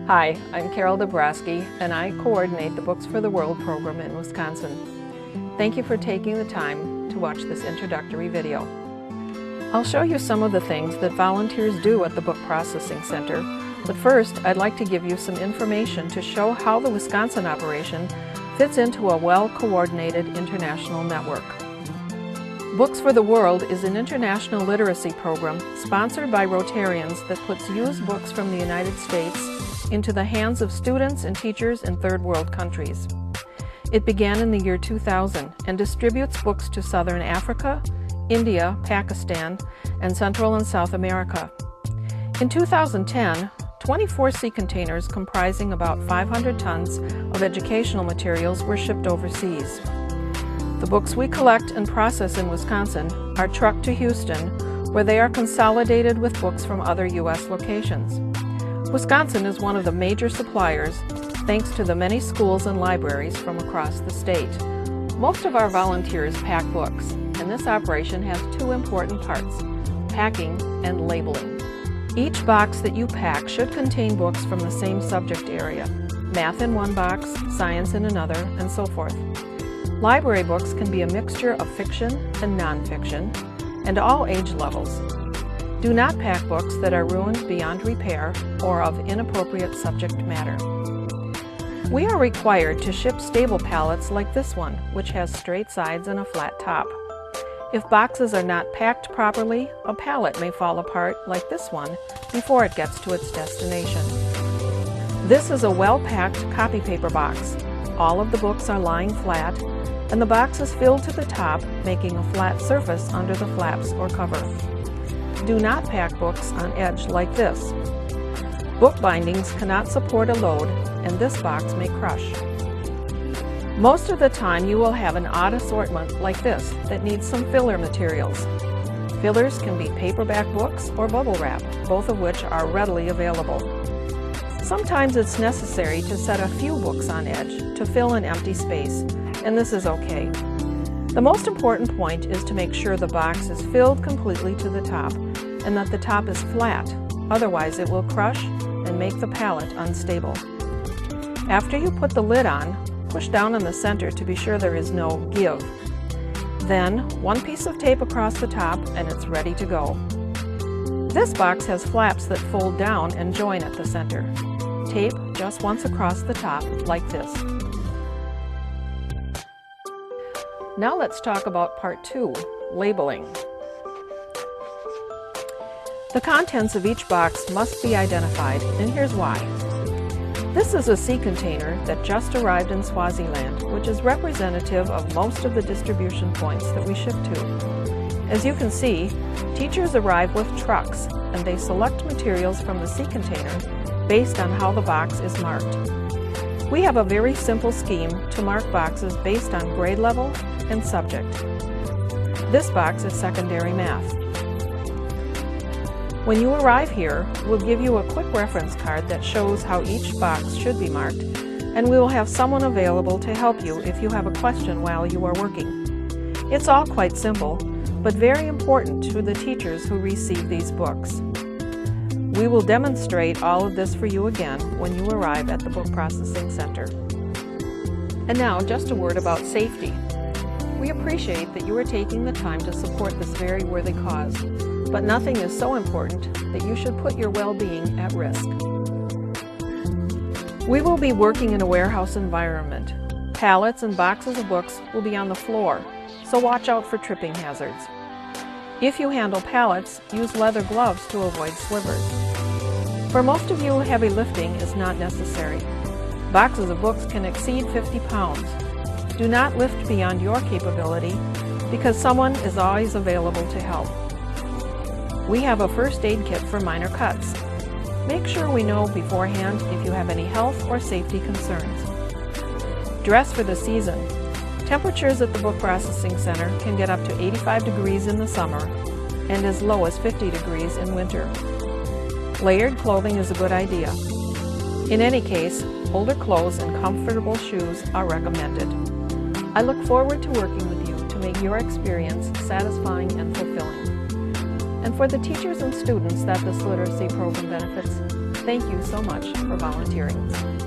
Hi, I'm Carol Dabrowski, and I coordinate the Books for the World program in Wisconsin. Thank you for taking the time to watch this introductory video. I'll show you some of the things that volunteers do at the Book Processing Center, but first I'd like to give you some information to show how the Wisconsin operation fits into a well-coordinated international network. Books for the World is an international literacy program sponsored by Rotarians that puts used books from the United States into the hands of students and teachers in third world countries. It began in the year 2000 and distributes books to Southern Africa, India, Pakistan, and Central and South America. In 2010, 24 sea containers comprising about 500 tons of educational materials were shipped overseas. The books we collect and process in Wisconsin are trucked to Houston, where they are consolidated with books from other U.S. locations. Wisconsin is one of the major suppliers, thanks to the many schools and libraries from across the state. Most of our volunteers pack books, and this operation has two important parts: packing and labeling. Each box that you pack should contain books from the same subject area: math in one box, science in another, and so forth. Library books can be a mixture of fiction and nonfiction, and all age levels. Do not pack books that are ruined beyond repair or of inappropriate subject matter. We are required to ship stable pallets like this one, which has straight sides and a flat top. If boxes are not packed properly, a pallet may fall apart like this one before it gets to its destination. This is a well-packed copy paper box. All of the books are lying flat, and the box is filled to the top, making a flat surface under the flaps or cover. Do not pack books on edge like this. Book bindings cannot support a load, and this box may crush. Most of the time you will have an odd assortment like this that needs some filler materials. Fillers can be paperback books or bubble wrap, both of which are readily available. Sometimes it's necessary to set a few books on edge to fill an empty space, and this is okay. The most important point is to make sure the box is filled completely to the top and that the top is flat, otherwise it will crush and make the pallet unstable. After you put the lid on, push down in the center to be sure there is no give. Then, one piece of tape across the top and it's ready to go. This box has flaps that fold down and join at the center. Tape just once across the top like this. Now let's talk about part 2, labeling. The contents of each box must be identified, and here's why. This is a sea container that just arrived in Swaziland, which is representative of most of the distribution points that we ship to. As you can see, teachers arrive with trucks, and they select materials from the sea container based on how the box is marked. We have a very simple scheme to mark boxes based on grade level and subject. This box is secondary math. When you arrive here, we'll give you a quick reference card that shows how each box should be marked, and we will have someone available to help you if you have a question while you are working. It's all quite simple, but very important to the teachers who receive these books. We will demonstrate all of this for you again when you arrive at the Book Processing Center. And now, just a word about safety. We appreciate that you are taking the time to support this very worthy cause, but nothing is so important that you should put your well-being at risk. We will be working in a warehouse environment. Pallets and boxes of books will be on the floor, so watch out for tripping hazards. If you handle pallets, use leather gloves to avoid slivers. For most of you, heavy lifting is not necessary. Boxes of books can exceed 50 pounds. Do not lift beyond your capability because someone is always available to help. We have a first aid kit for minor cuts. Make sure we know beforehand if you have any health or safety concerns. Dress for the season. Temperatures at the Book Processing Center can get up to 85 degrees in the summer and as low as 50 degrees in winter. Layered clothing is a good idea. In any case, older clothes and comfortable shoes are recommended. I look forward to working with you to make your experience satisfying and fulfilling. And for the teachers and students that this literacy program benefits, Thank you so much for volunteering.